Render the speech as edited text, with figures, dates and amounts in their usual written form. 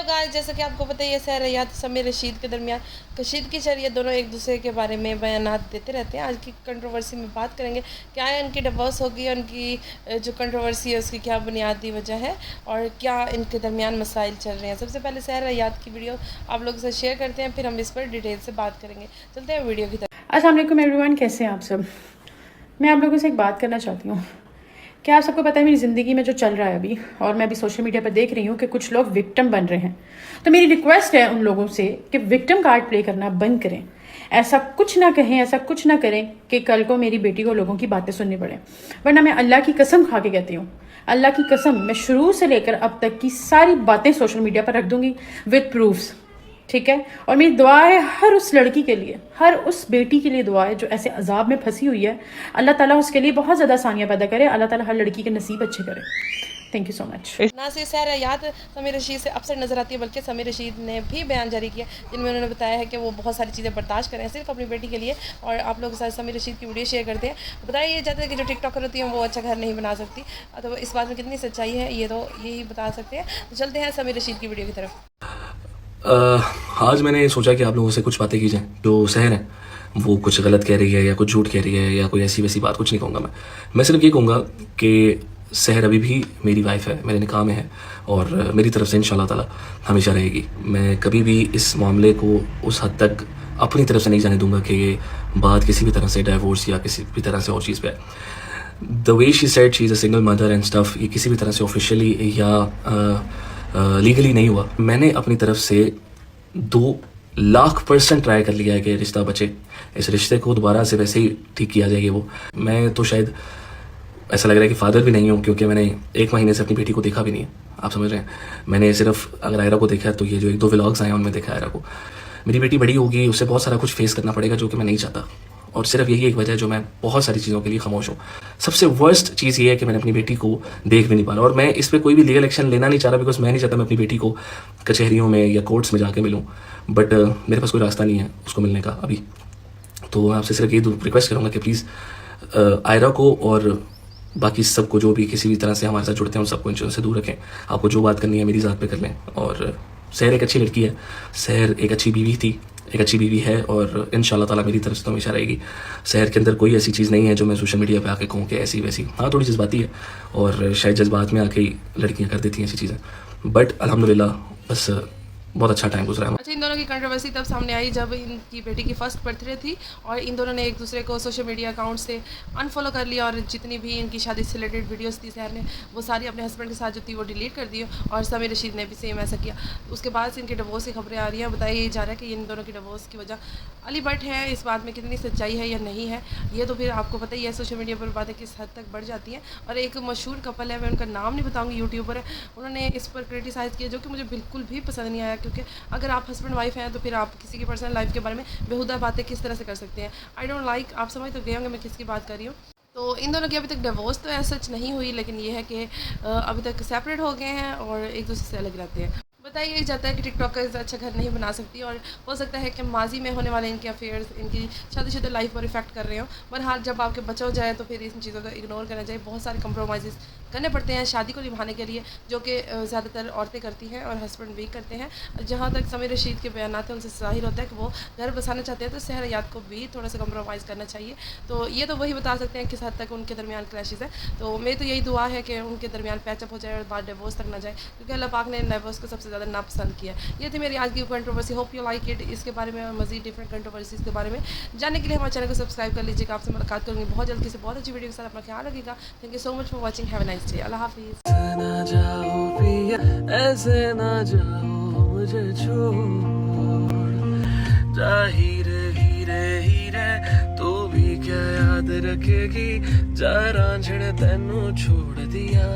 Guys, जैसा कि आपको पता ही है, सहर रयात समीर रशीद के दरमियान कशीदगी चल रही है। दोनों एक दूसरे के बारे में बयानात देते रहते हैं। आज की कंट्रोवर्सी में बात करेंगे, क्या है उनकी डिवोर्स होगी, उनकी जो कंट्रोवर्सी है उसकी क्या बुनियादी वजह है और क्या इनके दरमियान मसाइल चल रहे हैं। सबसे पहले सहर रयात की वीडियो आप लोगों से शेयर करते हैं, फिर हम इस पर डिटेल से बात करेंगे। चलते हैं वीडियो की तरफ। अस्सलाम वालेकुम एवरीवन, कैसे हैं आप सब। मैं आप लोगों से एक बात करना चाहती हूँ। क्या आप सबको पता है मेरी ज़िंदगी में जो चल रहा है अभी, और मैं अभी सोशल मीडिया पर देख रही हूँ कि कुछ लोग विक्टिम बन रहे हैं। तो मेरी रिक्वेस्ट है उन लोगों से कि विक्टिम कार्ड प्ले करना बंद करें। ऐसा कुछ ना कहें, ऐसा कुछ ना करें कि कल को मेरी बेटी को लोगों की बातें सुननी पड़े। वरना मैं अल्लाह की कसम खा के कहती हूँ, अल्लाह की कसम, मैं शुरू से लेकर अब तक की सारी बातें सोशल मीडिया पर रख दूंगी विद प्रूफ्स। ठीक है। और मेरी दुआ है हर उस लड़की के लिए, हर उस बेटी के लिए दुआ है जो ऐसे अजाब में फंसी हुई है। अल्लाह ताला उसके लिए बहुत ज़्यादा आसानियाँ पैदा करे। अल्लाह ताला हर लड़की के नसीब अच्छे करे। Thank you so much. ना सिर्फ सहर रयात समीर रशीद से अक्सर नजर आती है, बल्कि समीर रशीद ने भी बयान जारी किया जिनमें उन्होंने बताया है कि वो बहुत सारी चीज़ें बर्दाश्त करें सिर्फ अपनी बेटी के लिए। और आप लोग के साथ समीर रशीद की वीडियो शेयर करते हैं, बताया ये जाता है कि जो टिकटॉकर होती हैं वो अच्छा घर नहीं बना सकती। तो इस बात में कितनी सच्चाई है ये तो यही बता सकते हैं। तो चलते हैं समीर रशीद की वीडियो की तरफ। आज मैंने सोचा कि आप लोगों से कुछ बातें की जाएं। जो सहर है वो कुछ गलत कह रही है या कुछ झूठ कह रही है या कोई ऐसी वैसी बात कुछ नहीं कहूँगा। मैं सिर्फ ये कहूँगा कि सहर अभी भी मेरी वाइफ है, मेरे निकाह में है और मेरी तरफ से इंशाल्लाह ताला हमेशा रहेगी। मैं कभी भी इस मामले को उस हद तक अपनी तरफ से नहीं जाने दूंगा कि ये बात किसी भी तरह से डाइवोर्स या किसी भी तरह से और चीज़ पे है। The way she said she is a single mother and stuff, ये किसी भी तरह से ऑफिशियली या लीगली नहीं हुआ। मैंने अपनी तरफ से 2,00,000% ट्राई कर लिया है कि रिश्ता बचे, इस रिश्ते को दोबारा से वैसे ही ठीक किया जाएगी। वो मैं तो शायद ऐसा लग रहा है कि फादर भी नहीं हूँ, क्योंकि मैंने 1 महीने से अपनी बेटी को देखा भी नहीं है। आप समझ रहे हैं, मैंने सिर्फ अगर आयरा को देखा है तो ये जो 1-2 व्लॉग्स आए हैं उनमें देखा आयरा को। मेरी बेटी बड़ी होगी, उससे बहुत सारा कुछ फेस करना पड़ेगा जो कि मैं नहीं चाहता, और सिर्फ यही एक वजह है जो मैं बहुत सारी चीज़ों के लिए खामोश हूँ। सबसे वर्स्ट चीज़ ये है कि मैंने अपनी बेटी को देख भी नहीं पा रहा, और मैं इस पर कोई भी लीगल एक्शन लेना नहीं चाह रहा, बिकॉज मैं नहीं चाहता मैं अपनी बेटी को कचहरियों में या कोर्ट्स में जाके मिलूँ। बट मेरे पास कोई रास्ता नहीं है उसको मिलने का अभी। तो मैं आपसे सिर्फ ये रिक्वेस्ट करूँगा कि प्लीज़ आयरा को और बाकी सबको जो भी किसी भी तरह से हमारे साथ जुड़ते हैं उन सबको इंश्योरेंस से दूर रखें। आपको जो बात करनी है मेरी ज़ात पे कर लें। और सहर एक अच्छी लड़की है, सहर एक अच्छी बीवी थी, एक अच्छी बीवी है, और इंशाल्लाह ताला मेरी तरफ से तो हमेशा रहेगी। सहर के अंदर कोई ऐसी चीज़ नहीं है जो मैं सोशल मीडिया पे आके कहूँ कि ऐसी वैसी। हाँ, थोड़ी जज्बाती है और शायद जज्बात में आके लड़कियाँ कर देती हैं ऐसी चीज़ें, बट अल्हम्दुलिल्लाह बस बहुत अच्छा टाइम गुजरा है। अच्छा, इन दोनों की कंट्रोवर्सी तब सामने आई जब इनकी बेटी की फर्स्ट बर्थडे थी और इन दोनों ने एक दूसरे को सोशल मीडिया अकाउंट से अनफॉलो कर लिया, और जितनी भी इनकी शादी से रिलेटेड वीडियोस थी सहर ने वो सारी अपने हस्बैंड के साथ जो थी वो डिलीट कर दी, और समीर रशीद ने भी सेम ऐसा किया। उसके बाद से इनके डिवोर्स की खबरें आ रही हैं। बताया जा रहा है कि इन दोनों की डिवोर्स की वजह अली भट्ट है। इस बात में कितनी सच्चाई है या नहीं है ये तो फिर आपको पता ही है, सोशल मीडिया पर बातें किस हद तक बढ़ जाती हैं। और एक मशहूर कपल है, मैं उनका नाम नहीं बताऊँगी, यूट्यूबर है, उन्होंने इस पर क्रिटिसाइज़ किया जो कि मुझे बिल्कुल भी पसंद नहीं आया। क्योंकि अगर आप हस्बैंड वाइफ हैं तो फिर आप किसी की पर्सनल लाइफ के बारे में बेहुदा बातें किस तरह से कर सकते हैं। I don't like. आप समझ तो गए होंगे मैं किसकी बात कर रही हूँ। तो इन दोनों की अभी तक डिवोर्स तो ऐसा सच नहीं हुई, लेकिन ये है कि अभी तक सेपरेट हो गए हैं और एक दूसरे से अलग रहते हैं। बताया जाता है कि टिकटॉकर्स अच्छा घर नहीं बना सकती, और हो सकता है कि माजी में होने वाले इनके अफेयर्स इनकी शादीशुदा लाइफ पर इफेक्ट कर रहे हो। बहरहाल जब आपके बच्चा हो जाए तो फिर इन चीज़ों को इग्नोर करना चाहिए। बहुत सारे कंप्रोमाइज़ करने पड़ते हैं शादी को निभाने के लिए, जो कि ज़्यादातर औरतें करती हैं और हस्बैंड भी करते हैं। जहाँ तक समीर रशीद के बयान हैं उनसे ज़ाहिर होता है कि वो घर बसाना चाहते हैं, तो सहर रयात को भी थोड़ा सा कंप्रोमाइज़ करना चाहिए। तो ये तो वही बता सकते हैं किस हद तक उनके दरमियान क्लैशेज़ है। तो मेरी तो यही दुआ है कि उनके दरमियान पैचअप हो जाए और बाद डिवोर्स तक ना जाए, क्योंकि अल्लाह पाक ने डिवोर्स को सबसे ज़्यादा नापसंद किया है। ये थी मेरी आज की controversy. Hope you like it. इसके बारे में मज़ीद डिफरेंट कंट्रोवर्सीज़ के बारे में जानने के लिए हमारे चैनल को सब्सक्राइब कर लीजिएगा। आपसे मुलाकात करूँगी बहुत जल्द किसी बहुत अच्छी वीडियो के साथ। अपना ख्याल रखिएगा। Thank you so much for watching. Have a nice day. अल्लाह हाफिज़। ना जाओ पिया, ऐसे ना जाओ मुझे छोड़ जा, हीरे हीरे हीरे तू भी क्या याद रखेगी, जा रांझण तेनू छोड़ दिया।